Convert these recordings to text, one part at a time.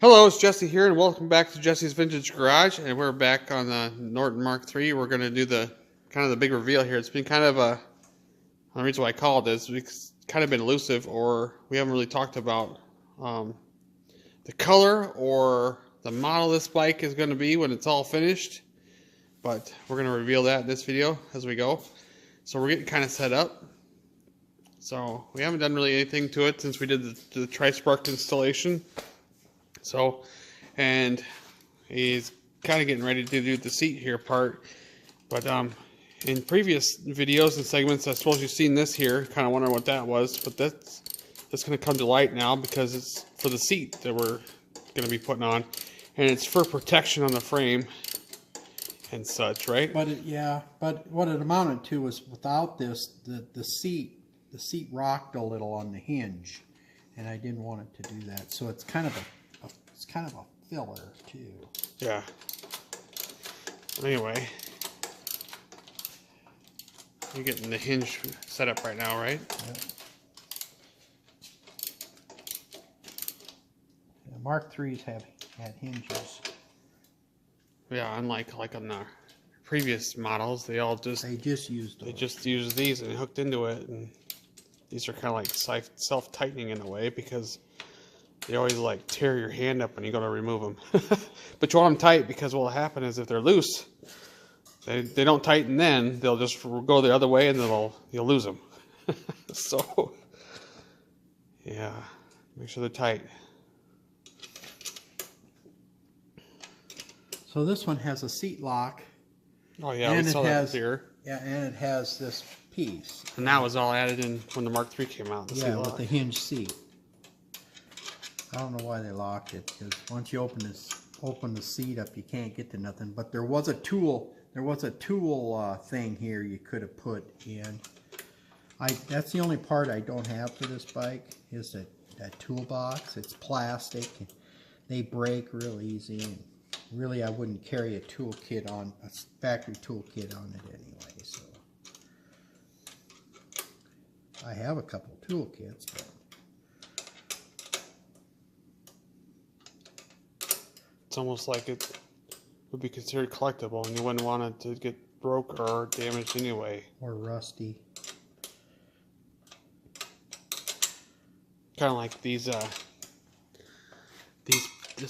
Hello, it's Jesse here, and welcome back to Jesse's Vintage Garage. And we're back on the Norton Mark III. We're going to do the kind of the big reveal here. It's been kind of the reason why I called this, it's kind of been elusive, or we haven't really talked about the color or the model this bike is going to be when it's all finished. But we're going to reveal that in this video as we go. So we're getting kind of set up. So we haven't done really anything to it since we did the tri-spark installation. So, and he's kind of getting ready to do the seat here part, but in previous videos and segments, I suppose you've seen this here, kind of wondering what that was, but that's going to come to light now because it's for the seat that we're going to be putting on, and it's for protection on the frame and such, right? But but what it amounted to was without this, the seat rocked a little on the hinge, and I didn't want it to do that. So it's kind of a filler too. Yeah. Anyway, you're getting the hinge set up right now, right? Yep. The Mark III's had hinges. Yeah, unlike on the previous models, they just used these and hooked into it, and these are kind of like self-tightening in a way because they always like tear your hand up when you go to remove them. But you want them tight because what will happen is if they're loose, they don't tighten then, they'll just go the other way and you'll lose them. So, yeah, make sure they're tight. So this one has a seat lock. Oh yeah, we saw that here. Yeah, and it has this piece. And that was all added in when the Mark III came out. Yeah, with the hinge seat. I don't know why they locked it, because once you open the seat up, you can't get to nothing. But there was a tool thing here you could have put in. That's the only part I don't have for this bike is that toolbox. It's plastic. They break real easy, and really I wouldn't carry a factory toolkit on it anyway. So I have a couple toolkits, but it's almost like it would be considered collectible, and you wouldn't want it to get broke or damaged anyway. Or rusty. Kind of like this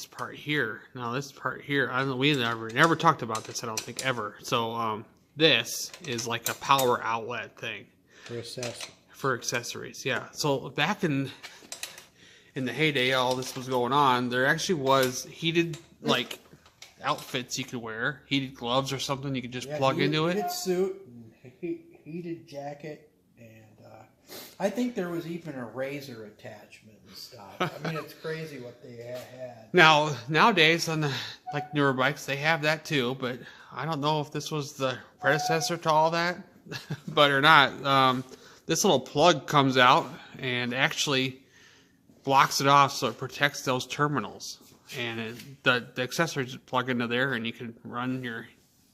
part here. Now this part here, I don't know, we never talked about this, I don't think, ever. So this is like a power outlet thing. For accessories, yeah. So back in the heyday all this was going on, there actually was heated like outfits you could wear, heated gloves or something you could just plug into it. Heated suit, and heated jacket, and I think there was even a razor attachment and stuff. I mean, it's crazy what they had. Now nowadays on the like newer bikes they have that too, but I don't know if this was the predecessor to all that, but or not. This little plug comes out and actually blocks it off so it protects those terminals, and the accessories plug into there, and you can run your,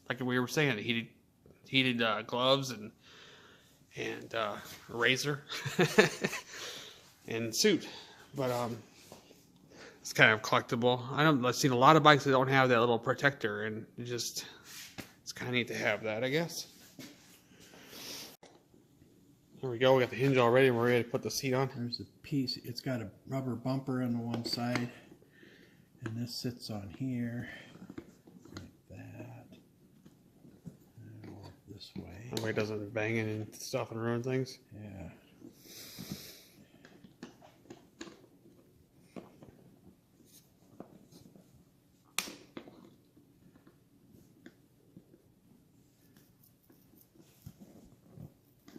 like we were saying, heated gloves and a razor and suit. But it's kind of collectible. I've seen a lot of bikes that don't have that little protector, and it's kind of neat to have that, I guess. There we go, we got the hinge already and we're ready to put the seat on. There's a piece, it's got a rubber bumper on the one side, and this sits on here, like that, and walk this way. That way it doesn't bang in and stuff and ruin things. Yeah.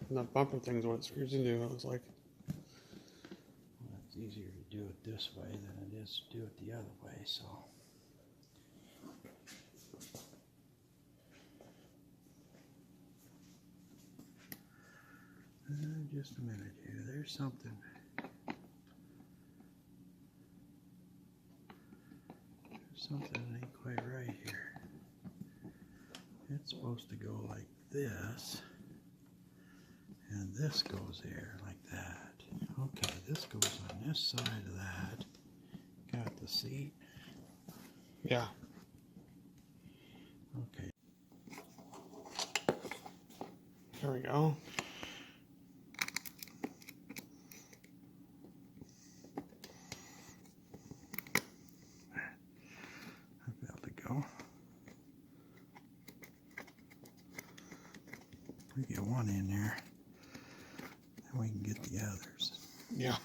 And that bumper thing's what it screws into, it looks like. Well, it's easier to do it this way than it is to do it the other way, so. Just a minute here, there's something. There's something that ain't quite right here. It's supposed to go like this. And this goes there like that. Okay, this goes on this side of that. Got the seat. Yeah. Okay. There we go. I'll be able to go. We get one in there, and we can get the others. Yeah.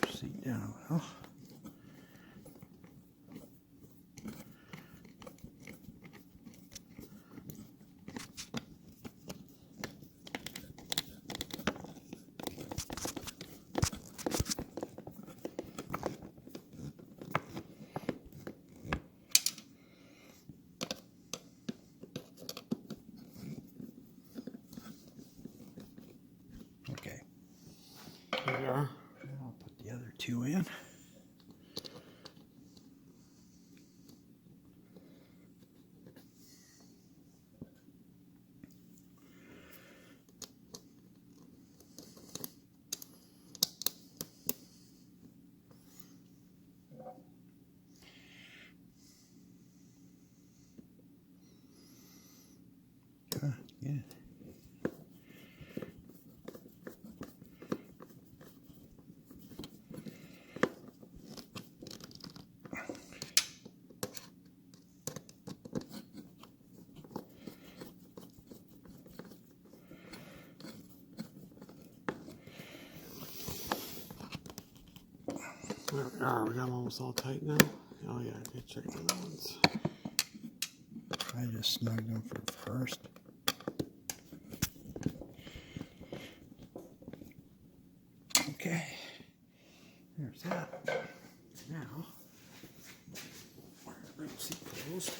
Seat down a little. Okay. There we are. I'll put the other two in. Good. Good. There we are. We got them almost all tight now. Oh yeah, I did check the other ones. I just snugged them for first. Okay. There's that. Now, bring the seat closed.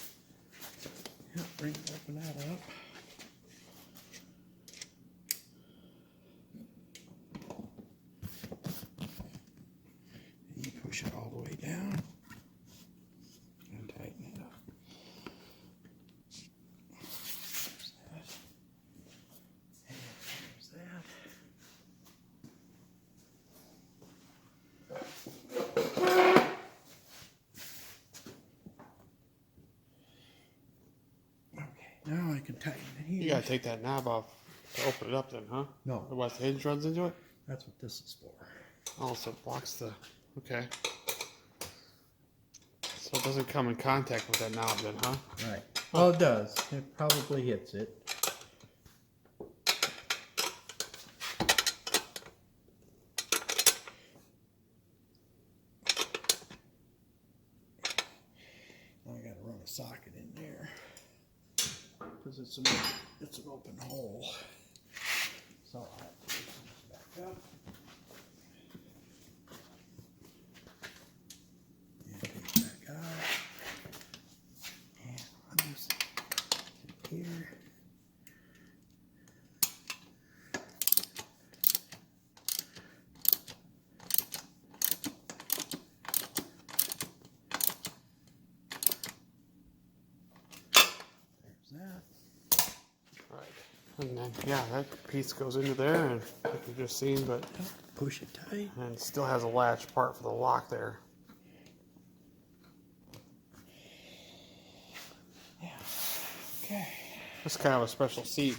Yep, open that up. And you push it all the way down and tighten it up. There's that. Now I can tighten it here. You gotta take that knob off to open it up then, huh? No, Otherwise the hinge runs into it? that's what this is for. Oh, so it blocks the... Okay. So it doesn't come in contact with that knob then, huh? Right. Well, it does. It probably hits it. Now I gotta run a socket in there because it's an open hole. So I have to push this back up. And take it back out. And run this through here. There's that. Right. And then, yeah, that piece goes into there, and like you've just seen, but... Push it tight. And it still has a latch part for the lock there. Yeah. Okay. It's kind of a special seat.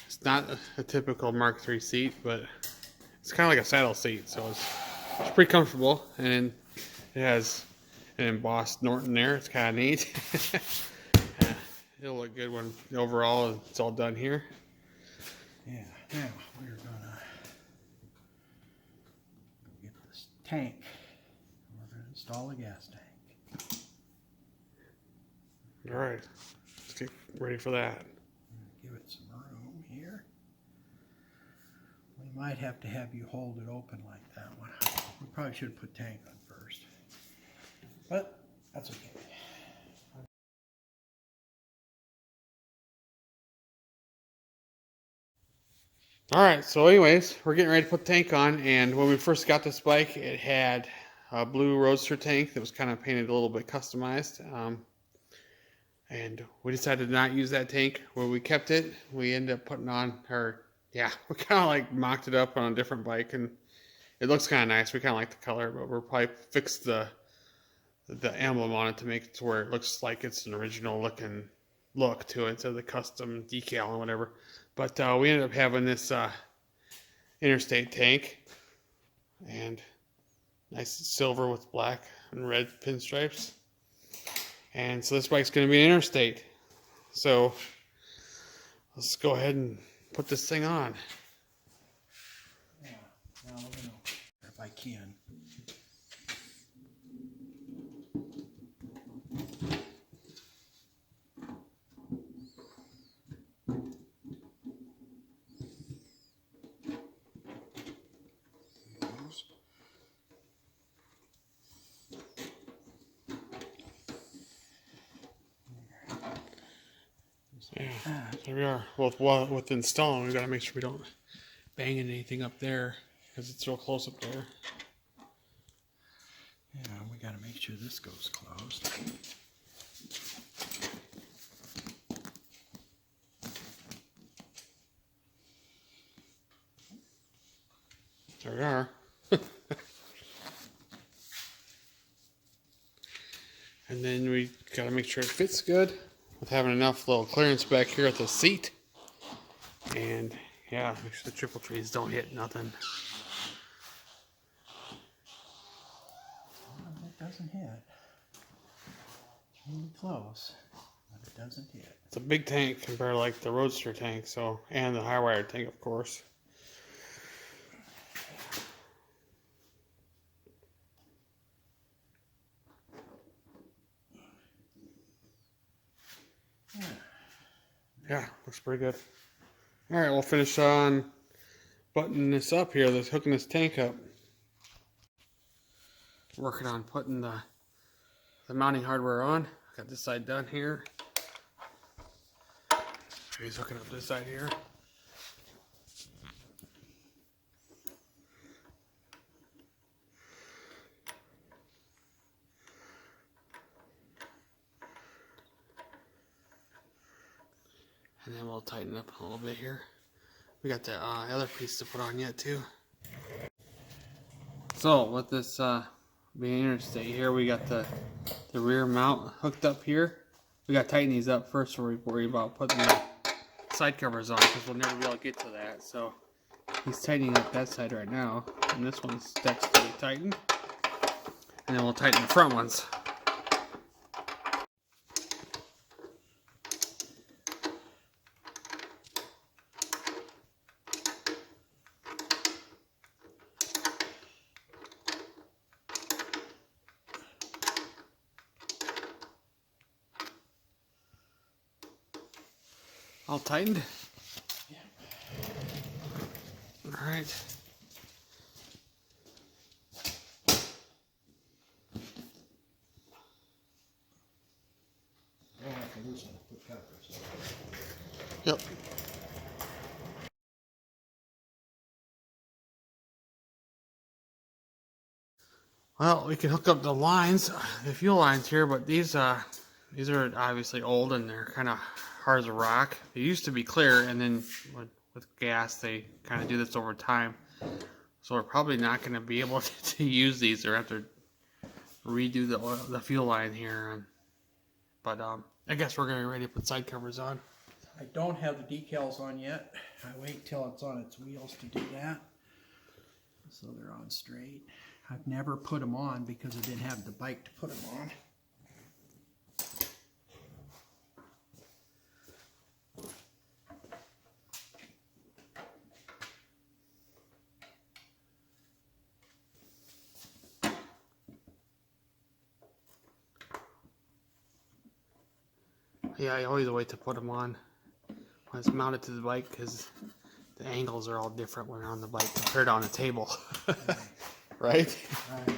It's not a typical Mark III seat, but it's kind of like a saddle seat, so it's pretty comfortable. And then it has an embossed Norton there. It's kind of neat. Yeah, it'll look good when overall it's all done here. Yeah. Now we're gonna get this tank. We're gonna install a gas tank. All right, let's get ready for that. Give it some room here. We might have to have you hold it open like that one. We probably should have put tank on first, but that's okay. All right, so anyways, we're getting ready to put the tank on, and when we first got this bike, it had blue Roadster tank that was kind of painted a little bit customized. And we decided to not use that tank where we kept it. We ended up putting on her, yeah, we kind of like mocked it up on a different bike, and it looks kind of nice. We kind of like the color, but we'll probably fix the emblem on it to make it to where it looks like it's an original looking look to it instead of the custom decal and whatever. But we ended up having this interstate tank, and nice silver with black and red pinstripes. And so this bike's going to be an interstate. So let's go ahead and put this thing on. Yeah, now we're gonna, if I can. Yeah, there we are. Well, with installing, we got to make sure we don't bang into anything up there because it's real close up there. Yeah, we got to make sure this goes closed. There we are. And then we got to make sure it fits good with having enough little clearance back here at the seat. And yeah, make sure the triple trees don't hit nothing. It doesn't hit. Really close, but it doesn't hit. It's a big tank compared to like the Roadster tank, so, and the high wire tank, of course. Yeah, looks pretty good. All right, we'll finish on buttoning this up here, hooking this tank up. Working on putting the mounting hardware on. Got this side done here. He's hooking up this side here. And then we'll tighten up a little bit here. We got the other piece to put on yet too. So with this being interstate here, we got the rear mount hooked up here. We got to tighten these up first before we worry about putting the side covers on, because we'll never be able to get to that. So he's tightening up that side right now, and this one's next to be tightened. And then we'll tighten the front ones. All tightened? Yeah. All right. We'll have to loosen the covers. Yep. Well, we can hook up the lines, the fuel lines here, but these are obviously old and they're kind of hard as a rock. They used to be clear, and then with gas, they kind of do this over time. So we're probably not going to be able to use these, or have to redo the fuel line here. But I guess we're going to be ready to put side covers on. I don't have the decals on yet. I wait till it's on its wheels to do that, so they're on straight. I've never put them on because I didn't have the bike to put them on. Yeah, I always wait to put them on when it's mounted to the bike, because the angles are all different when they're on the bike compared to on a table. Right? Right.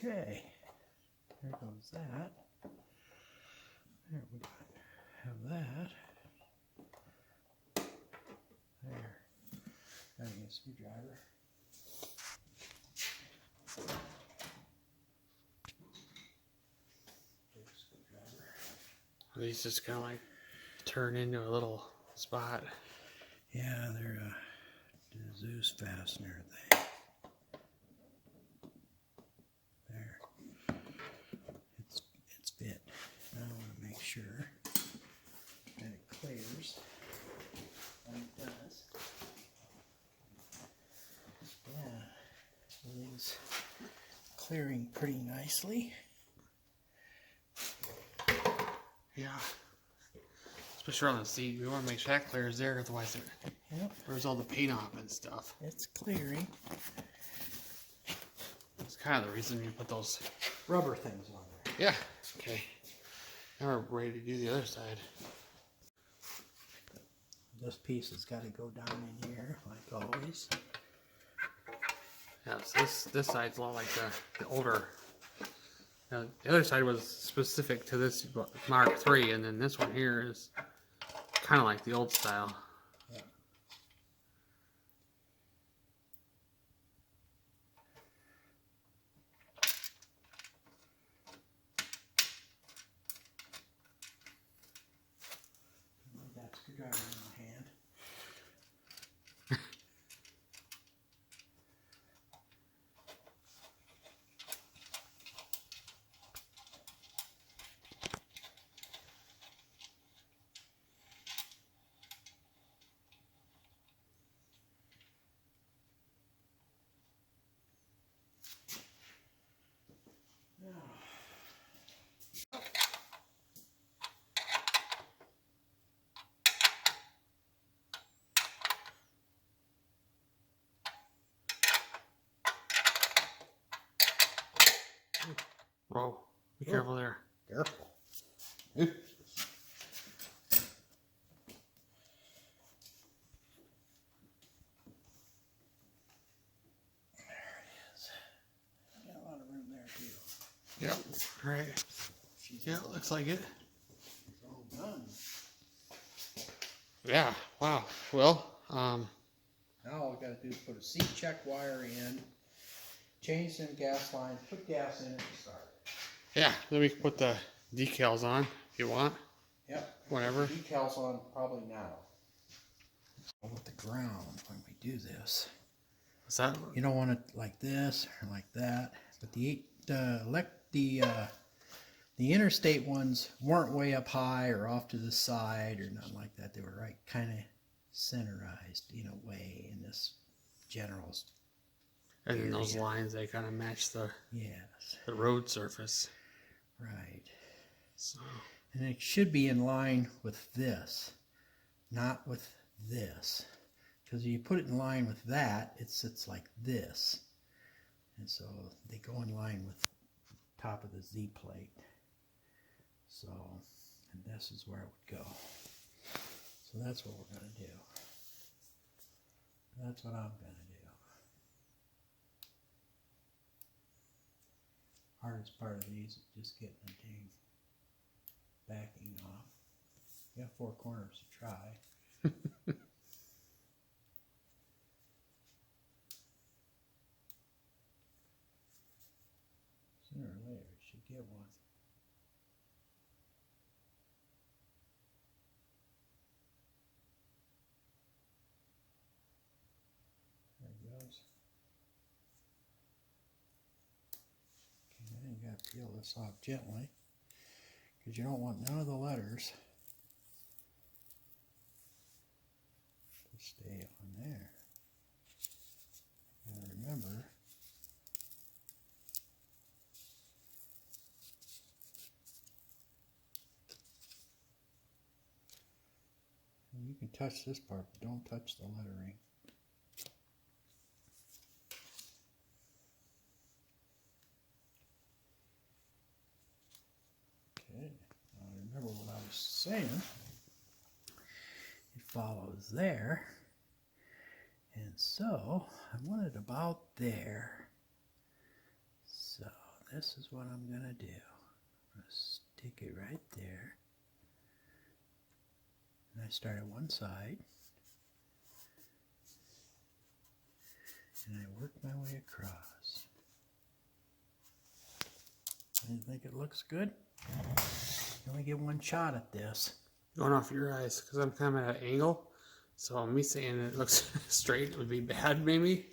Okay, there goes that. There we have that. There. Gotta get a screwdriver. Big screwdriver. These just kind of like turn into a little spot. Yeah, they're a Zeus fastener thing. There. It's fit. Now I want to make sure that it clears. And it does. Yeah, everything's clearing pretty nicely. Yeah. Especially on the seat, we want to make sure that clears there, otherwise it wears all the paint off and stuff. It's clearing. That's kind of the reason you put those Rubber things on there. Yeah. Okay. Now we're ready to do the other side. This piece has got to go down in here, like always. Yeah, so this side's a lot like the older. The other side was specific to this Mark III, and then this one here is kind of like the old style. Yeah. I got a screwdriver in my hand. Whoa! Be careful there. Careful. Ooh. Got a lot of room there too. Yep. Right. Yeah, looks like it. It's all done. Yeah. Wow. Well. Now all we got to do is put a seat check wire in, change some gas lines, put gas in it, and start. Yeah. Then we can put the decals on if you want. Yep. Whatever. Decals on probably now. With the ground when we do this. What's that? You don't want it like this or like that. But the interstate ones weren't way up high or off to the side or nothing like that. They were right kind of centerized in a way in this general And then those area. lines, they kind of match the Yes. road surface. Right. So. And it should be in line with this, not with this. Because if you put it in line with that, it sits like this. And so they go in line with the top of the Z plate. So, and this is where it would go. So that's what we're going to do. That's what I'm going to do. Hardest part of these is just getting the dang backing off. You got 4 corners to try. Sooner or later, it should get one. There it goes. Okay, then you got to peel this off gently, because you don't want none of the letters to stay on there. And remember, and you can touch this part, but don't touch the lettering. Okay, now remember what I was saying. It follows there. And so, I want it about there. So, this is what I'm going to do. I'm going to stick it right there. And I start at one side. And I work my way across. You think it looks good? Let me get one shot at this. Going off your eyes, because I'm kind of at an angle. So me saying it looks straight would be bad, maybe.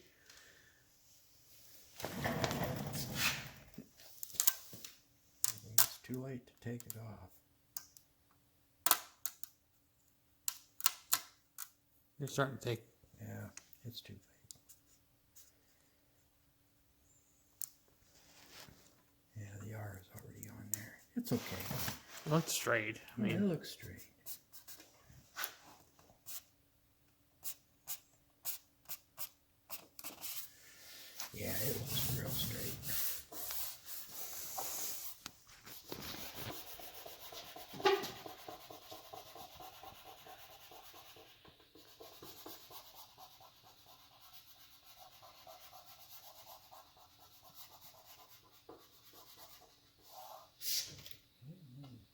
It's too late to take it off. You're starting to take. Yeah, it's too late. Yeah, the R is already on there. It's okay. It looks straight. I mean, it looks straight. Yeah, it looks real straight.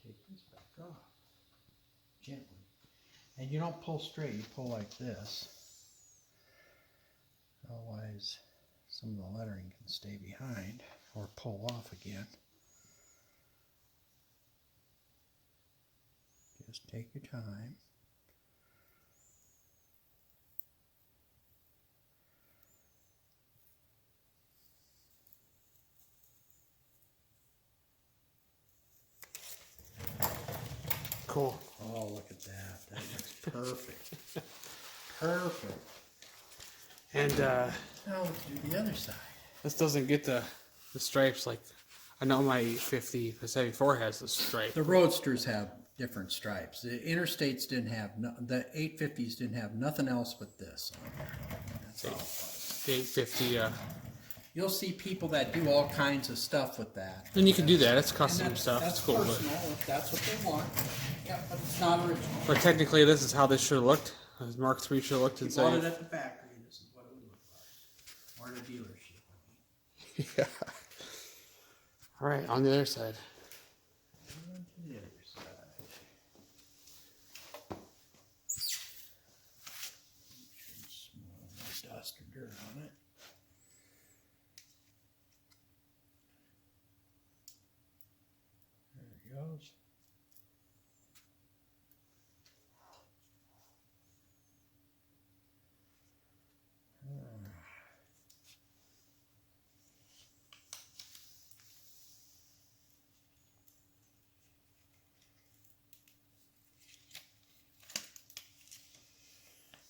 Take this back off gently. And you don't pull straight, you pull like this. Otherwise, some of the lettering can stay behind or pull off again. Just take your time. cool. Oh, look at that. That looks perfect. Perfect. And Now let's do the other side. this doesn't get the stripes like I know my 74 has the stripe. The Roadsters have different stripes. The Interstates didn't have, the 850s didn't have nothing else but this on there. That's all it was. The 850. You'll see people that do all kinds of stuff with that. And you can do that. It's And custom stuff. That's It's cool. personal, if that's what they want. Yeah, but it's not original. But technically, this is how this should have looked. As Mark III should have looked If you bought it inside. at the factory, this is what it would look like. Or the dealership. Yeah. All right, on the other side. On to the other side. Make sure it's no dust or dirt on it. There it goes.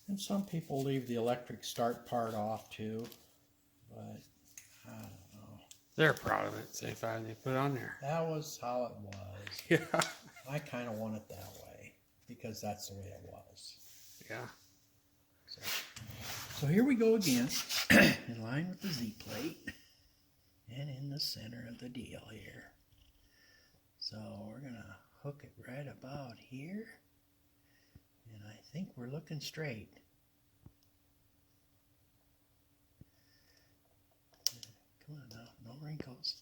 And some people leave the electric start part off too, but I don't know. They're proud of it. 75, and they put it on there. That was how it was. Yeah. I kind of want it that way because that's the way it was. Yeah. So here we go again, in line with the Z plate and in the center of the deal here. So we're gonna hook it right about here. And I think we're looking straight. Come on now, no wrinkles.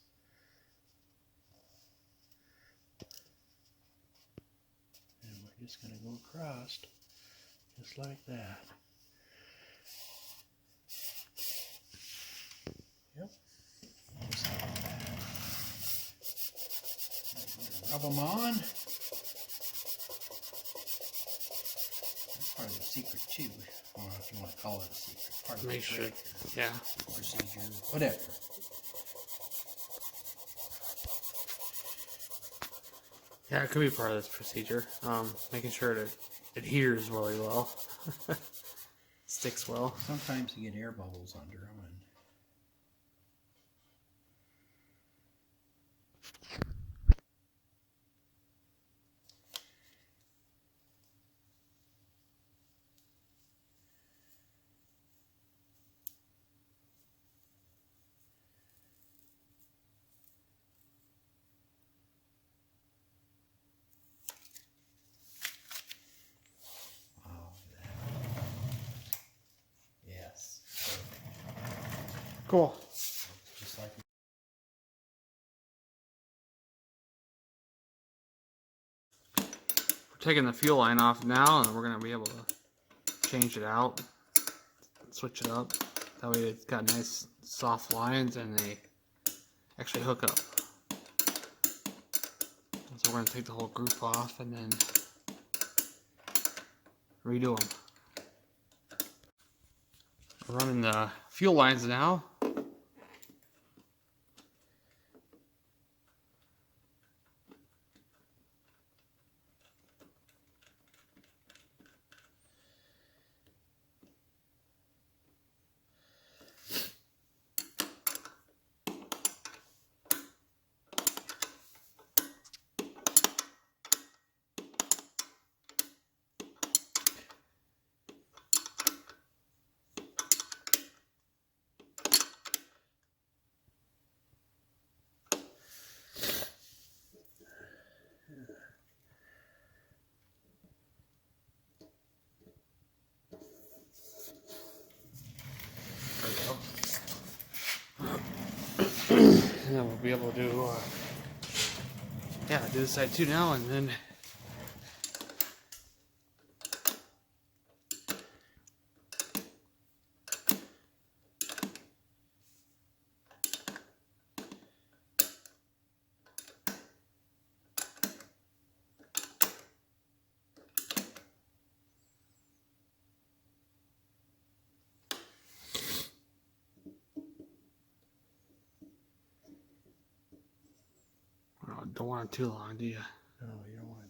And we're just going to go across, just like that. Yep. Just like that. Rub them on. Part of the secret too. I don't know if you want to call it a secret. Part of Make the sure. trick, Yeah. procedure, whatever. Yeah, it could be part of this procedure. Making sure it adheres really well. Sticks well. Sometimes you get air bubbles under them. And yes. Cool. taking the fuel line off now, and we're going to be able to change it out, switch it up. That way it's got nice soft lines and they actually hook up. So we're going to take the whole group off and then redo them. We're running the fuel lines now. And then we'll be able to do, do this side too now, and then don't want it too long, do you? No, you don't want it.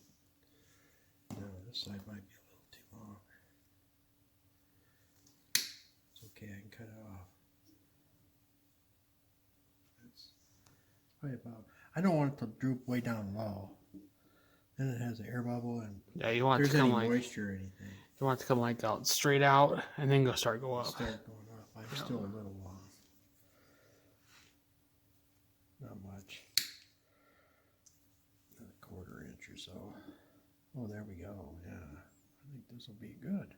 No, this side might be a little too long. It's okay, I can cut it off. That's right about. I don't want it to droop way down low. Then it has an air bubble, and Yeah, you want it if to there's come any like moisture or anything. you want it to come like out straight out and then go up. Start going up. I'm still a little long. Not much. A quarter inch or so. Oh, there we go. Yeah, I think this will be good.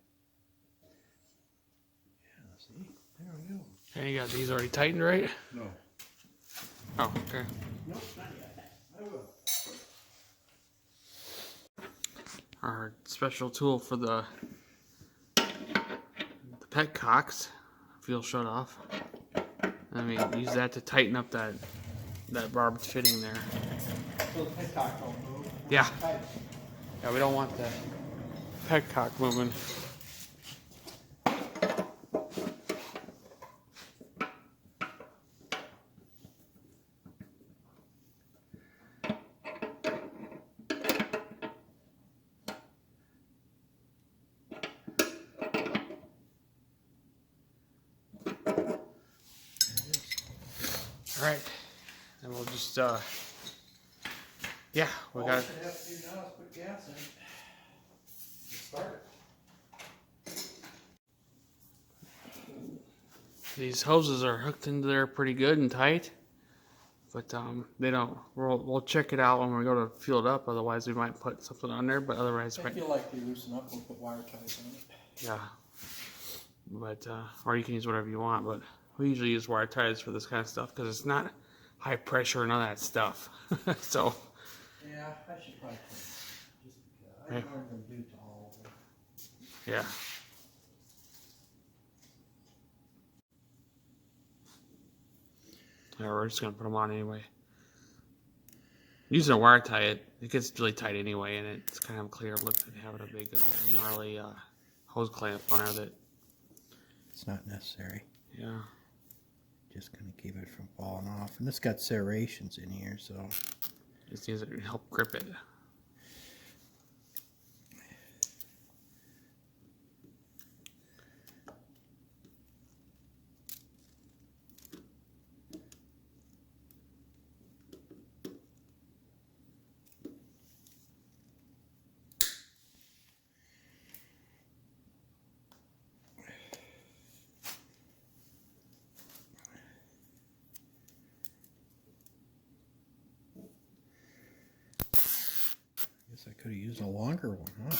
Yeah, see, there we go. And you got these already tightened, right? No. Oh, okay. Nope, not yet. I will. Our special tool for the petcocks, fuel shut off. I mean, use that to tighten up that barbed fitting there. So the petcock don't move. Yeah. Yeah, we don't want the petcock moving. All right, and we'll just, yeah, we got it. All we have to do now is put gas in. Just start it. These hoses are hooked into there pretty good and tight, but they don't. We'll check it out when we go to fuel it up. Otherwise, we might put something on there. But otherwise, I feel like they loosen up. We'll put wire ties on it. yeah. But or you can use whatever you want. But we usually use wire ties for this kind of stuff because it's not high pressure and all that stuff. So. Yeah, I should probably put it. Just because I don't know what I'm gonna do to all of them. Yeah. Yeah, we're just gonna put them on anyway. Using a wire tie, it gets really tight anyway, and it's kind of clear look than having a big gnarly hose clamp on there that. It's not necessary. Yeah. Just gonna keep it from falling off, and it's got serrations in here, so. Just use it to help grip it. Guess I could have used a longer one, huh?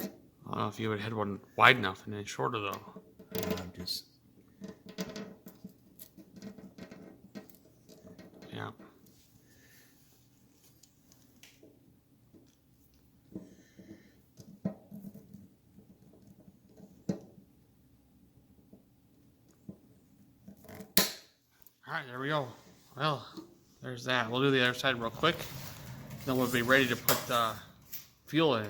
I don't know if you would have had one wide enough and then shorter though. I'm just. Yeah. Alright, there we go. Well, there's that. We'll do the other side real quick. Then we'll be ready to put fuel in.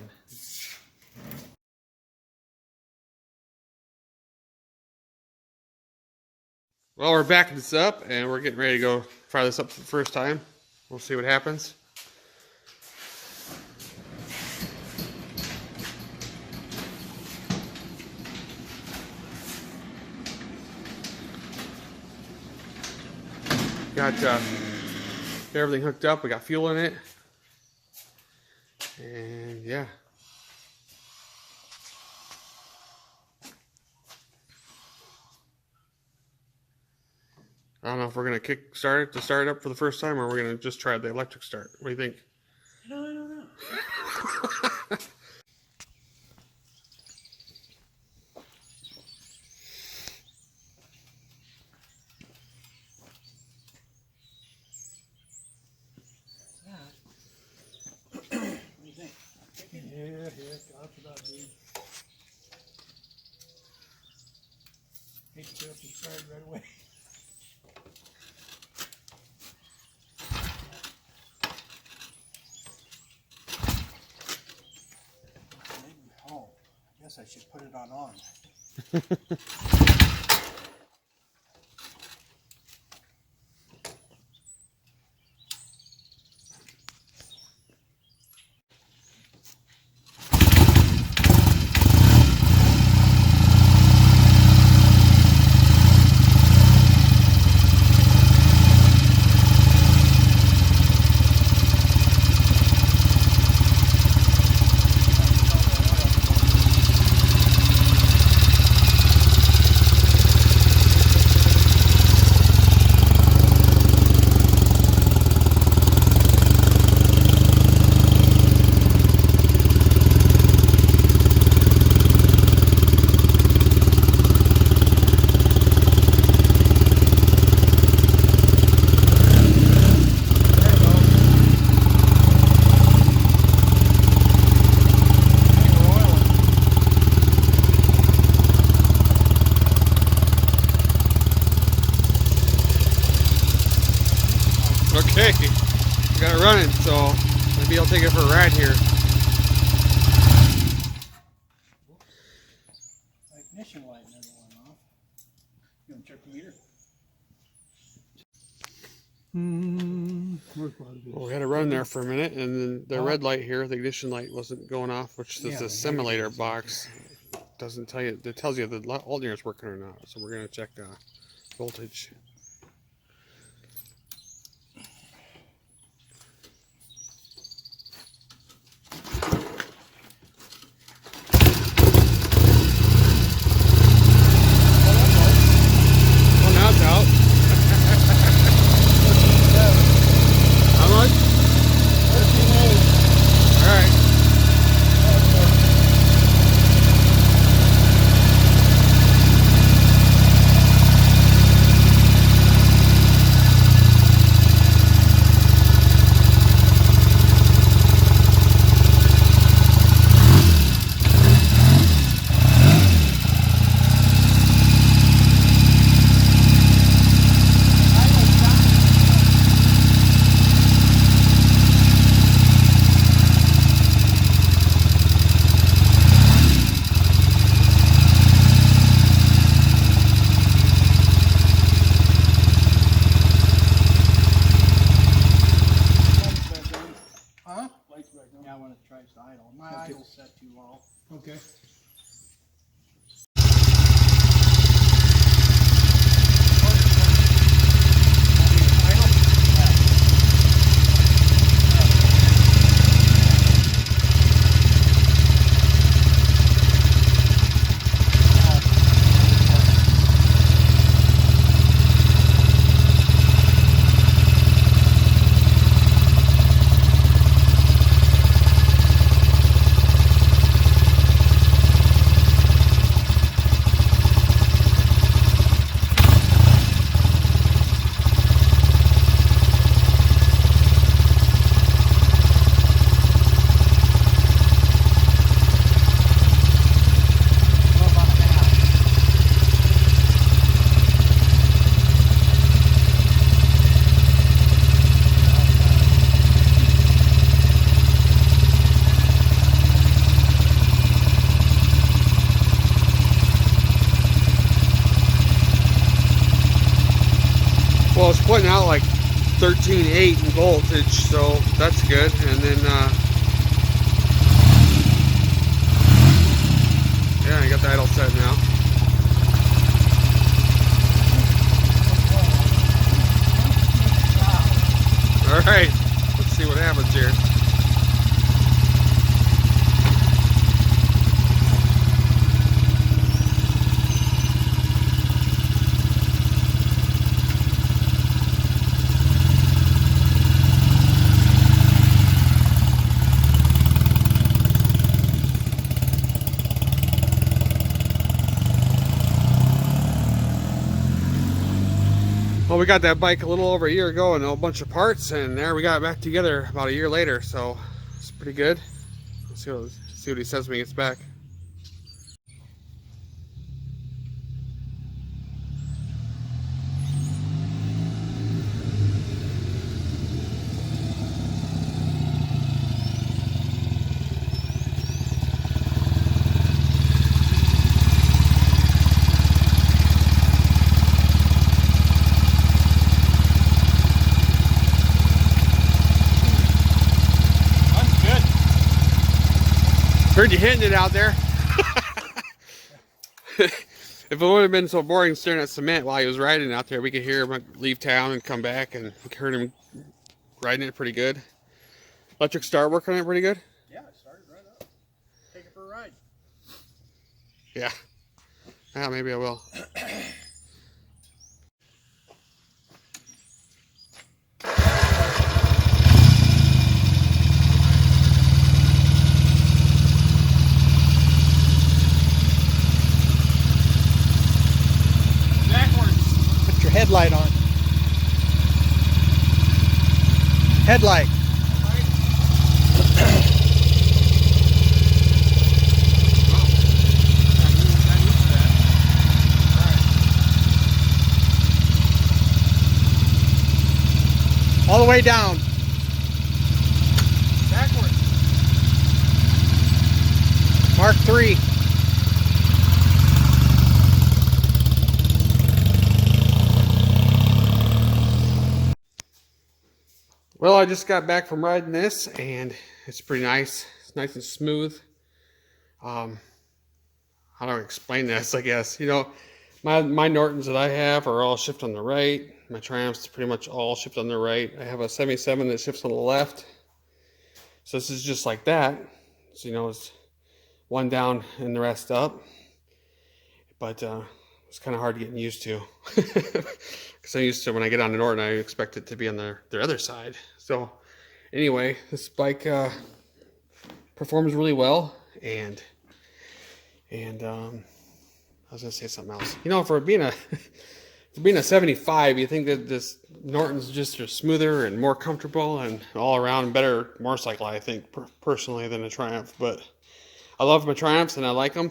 Well, we're backing this up and we're getting ready to go fire this up for the first time. We'll see what happens. Got everything hooked up. We got fuel in it. And yeah. I don't know if we're going to kick start it to start it up for the first time, or we're going to just try the electric start. What do you think? I don't know. What do you think? Yeah, that's about good. Hate to get up and start right away. Oh, I guess I should put it on. Okay, we got it running, so maybe I'll take it for a ride here. My ignition light never went off. You want to check the meter? Well, we had it run there for a minute, and then the red light here, the ignition light, wasn't going off, which is the simulator box. Doesn't tell you. It tells you if the alternator is working or not. So we're gonna check voltage. Oh, now it's out. How much? 13.8. All right. Huh? Lights back on. Yeah, I want to try the idle. My idle's set too low. Okay. putting out like 13.8 in voltage, so that's good. And then yeah, I got the idle set now. All right, let's see what happens here. Well, we got that bike a little over a year ago and a bunch of parts, and there we got it back together about a year later, so it's pretty good. Let's see what he says when he gets back. Heard you hitting it out there. If it would have been so boring staring at cement while he was riding out there, we could hear him leave town and come back, and we heard him riding it pretty good. Electric start working on it pretty good? Yeah, it started right up. Take it for a ride. Yeah. Yeah, maybe I will. Headlight on. Headlight. All the way down. Backwards. Mark 3. Well, I just got back from riding this, and it's pretty nice. It's nice and smooth. How do I explain this, I guess? You know, my Nortons that I have are all shifted on the right. My Triumphs pretty much all shift on the right. I have a 77 that shifts on the left. So this is just like that. So, you know, it's one down and the rest up. But it's kind of hard getting used to. Because I'm used to when I get on the Norton, I expect it to be on their other side. So anyway, this bike performs really well, and I was gonna say something else. You know, for being a 75, you think that this Norton's just smoother and more comfortable and all around better motorcycle, I think, personally, than a Triumph. But I love my Triumphs and I like them,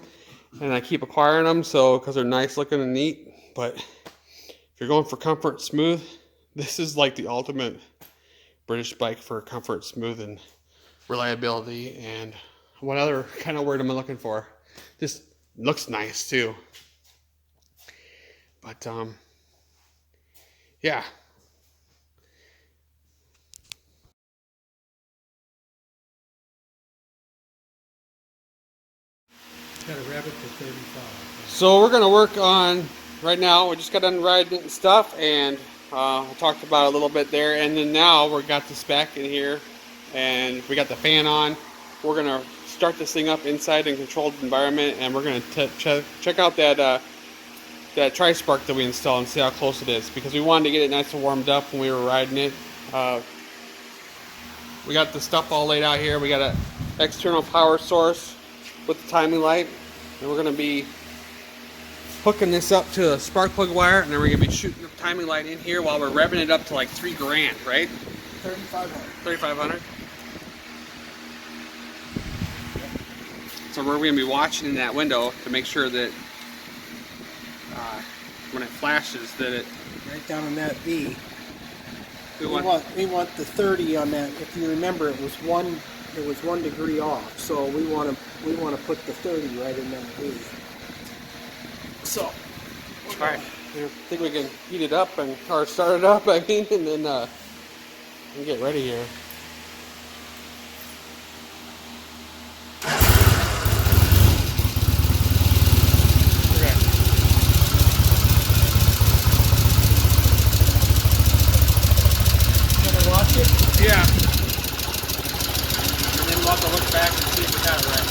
and I keep acquiring them because they're nice looking and neat. But if you're going for comfort, smooth, this is like the ultimate British bike for comfort, smooth, and reliability. And what other kind of word am I looking for? Just looks nice too. But yeah. Got to rev it to 35. So we're gonna work on right now. We just got done riding and stuff, and I talked about it a little bit there. And then now we got this back in here, and we got the fan on. We're gonna start this thing up inside in a controlled environment, and we're gonna check out that that tri-spark that we installed and see how close it is, because we wanted to get it nice and warmed up when we were riding it. We got the stuff all laid out here. We got an external power source with the timing light, and we're going to be hooking this up to a spark plug wire, and then we're going to be shooting the timing light in here while we're revving it up to like $3 grand, right? 3,500. So we're going to be watching in that window to make sure that when it flashes, that it Right down on that V. we We want the 30 on that. If you remember, it was 1 degree off. So we want to put the 30 right in that V. So all right. I think we can heat it up or start it up, I mean, and then and get ready here. Okay. Gonna watch it? Yeah. And then we'll have to look back and see if we got it right.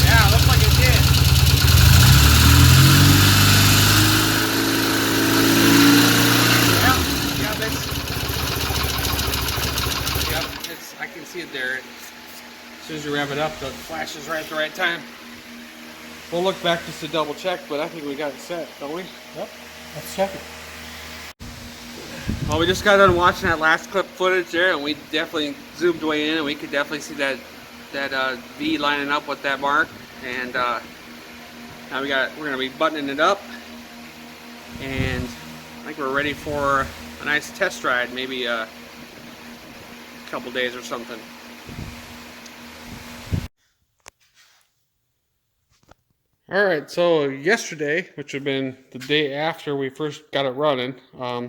Yeah, looks like it did. Yeah, I can see it there. As soon as you rev it up, the flashes right at the right time. We'll look back just to double check, but I think we got it set, don't we? Yep. Let's check it. Well, we just got done watching that last clip footage there, and we definitely zoomed way in, and we could definitely see that V lining up with that mark. And now we're gonna be buttoning it up, and I think we're ready for a nice test ride, maybe a couple days or something. All right, so yesterday, which would have been the day after we first got it running, my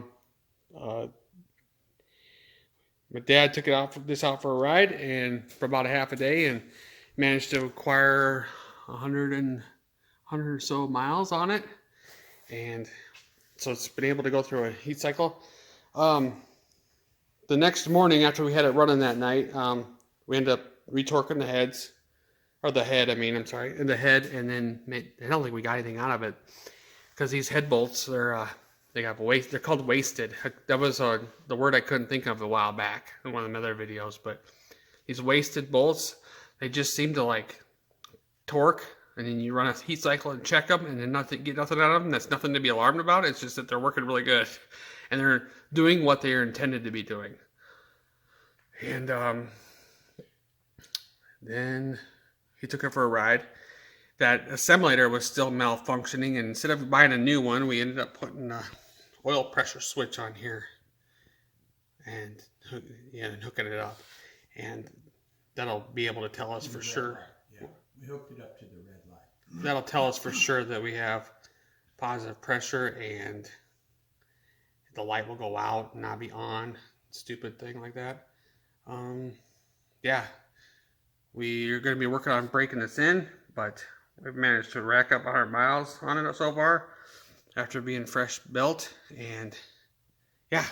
dad took this out for a ride, and for about a half a day, and managed to acquire 100 or so miles on it, and so it's been able to go through a heat cycle. The next morning after we had it running that night, we ended up retorquing the heads. Or the head, I'm sorry, and the head, and then I don't think we got anything out of it because these head bolts, they're called wasted. That was the word I couldn't think of a while back in one of the other videos. But these wasted bolts, they just seem to like torque, and then you run a heat cycle and check them, and then get nothing out of them. That's nothing to be alarmed about. It's just that they're working really good, and they're doing what they are intended to be doing. And then he took it for a ride. That assemblator was still malfunctioning, and instead of buying a new one, we ended up putting a oil pressure switch on here and hooking it up, and that'll be able to tell us for sure. Yeah, we hooked it up to the red light. That'll tell us for sure that we have positive pressure, and the light will go out and not be on. Stupid thing like that. Yeah. We are going to be working on breaking this in, but we've managed to rack up 100 miles on it so far after being fresh built, and yeah.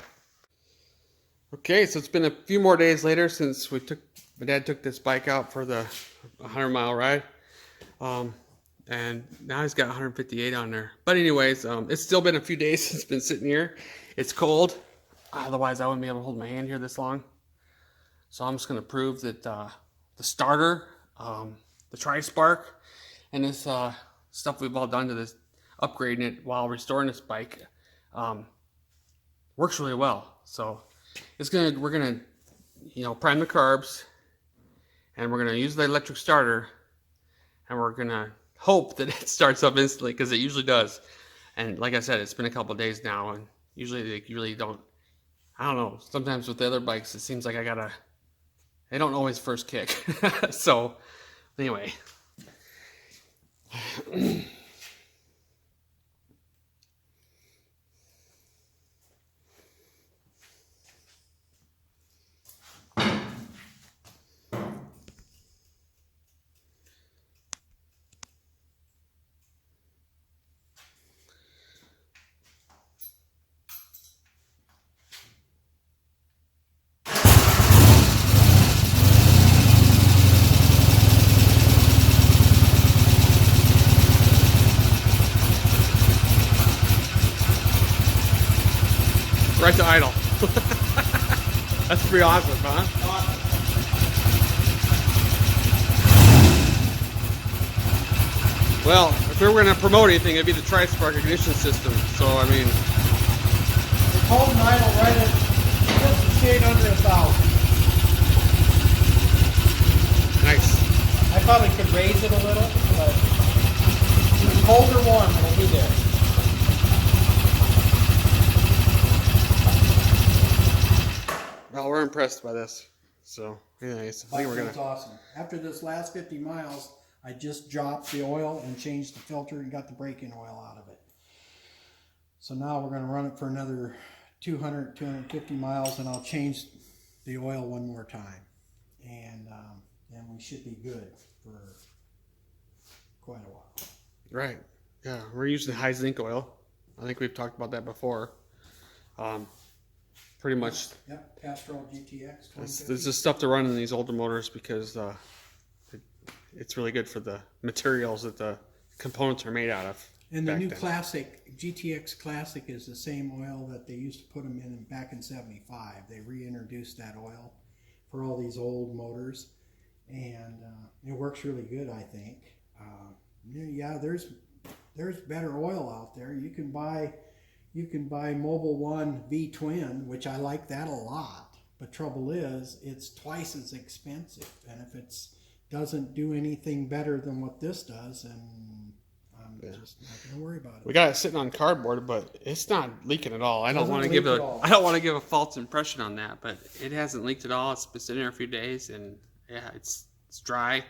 Okay, so it's been a few more days later since my dad took this bike out for the 100-mile ride, and now he's got 158 on there. But anyways, it's still been a few days since it's been sitting here. It's cold, otherwise I wouldn't be able to hold my hand here this long. So I'm just going to prove that the starter, the tri-spark, and this stuff we've all done to this, upgrading it while restoring this bike, works really well. So we're gonna prime the carbs, and we're gonna use the electric starter, and we're gonna hope that it starts up instantly, because it usually does. And like I said, it's been a couple of days now, and usually they really don't. I don't know. Sometimes with the other bikes, it seems like they don't always first kick. So, anyway. Right to idle. That's pretty awesome, huh? Well, if we were going to promote anything, it'd be the tri-spark ignition system. So, I mean, It's holding idle right at just a shade under 1,000. nice. I probably could raise it a little, but cold or warm, it'll be there. Well, we're impressed by this. So. Anyways, I Bike think we're feels gonna. awesome. After this last 50 miles, I just dropped the oil and changed the filter and got the brake-in oil out of it. So now we're going to run it for another 200, 250 miles, and I'll change the oil one more time. And then we should be good for quite a while. Right. Yeah, we're using high zinc oil. I think we've talked about that before. Pretty much. Yep, Castrol GTX 2050. This is stuff to run in these older motors because it's really good for the materials that the components are made out of. And the new Classic, GTX Classic, is the same oil that they used to put them in back in 75. They reintroduced that oil for all these old motors, and it works really good, I think. Yeah, there's better oil out there. You can buy Mobil 1 V-Twin, which I like that a lot. But trouble is, it's twice as expensive, and if it doesn't do anything better than what this does, then I'm just not gonna worry about it. We got it sitting on cardboard, but it's not leaking at all. I don't want to give a false impression on that, but it hasn't leaked at all. It's been sitting there a few days, and yeah, it's dry.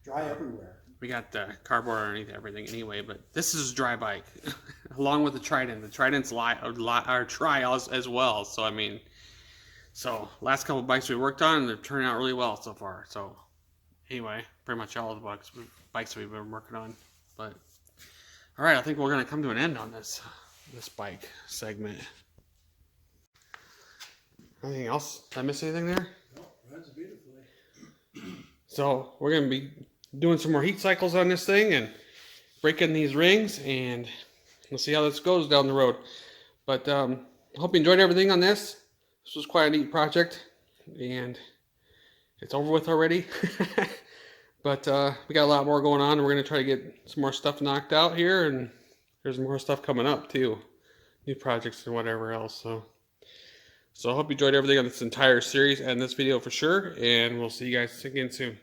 Dry everywhere. We got the cardboard underneath everything anyway, but this is a dry bike, along with the Trident. The Trident's are trials as well. So I mean, last couple of bikes we worked on, they're turning out really well so far. So anyway, pretty much all of the bikes we've been working on. But all right, I think we're gonna come to an end on this bike segment. Anything else? Did I miss anything there? No, runs beautifully. So we're gonna be doing some more heat cycles on this thing and breaking these rings, and we'll see how this goes down the road. But I hope you enjoyed everything on this. This was quite a neat project, and it's over with already. But we got a lot more going on. We're going to try to get some more stuff knocked out here, and there's more stuff coming up too, new projects and whatever else. So I hope you enjoyed everything on this entire series and this video for sure, and we'll see you guys again soon.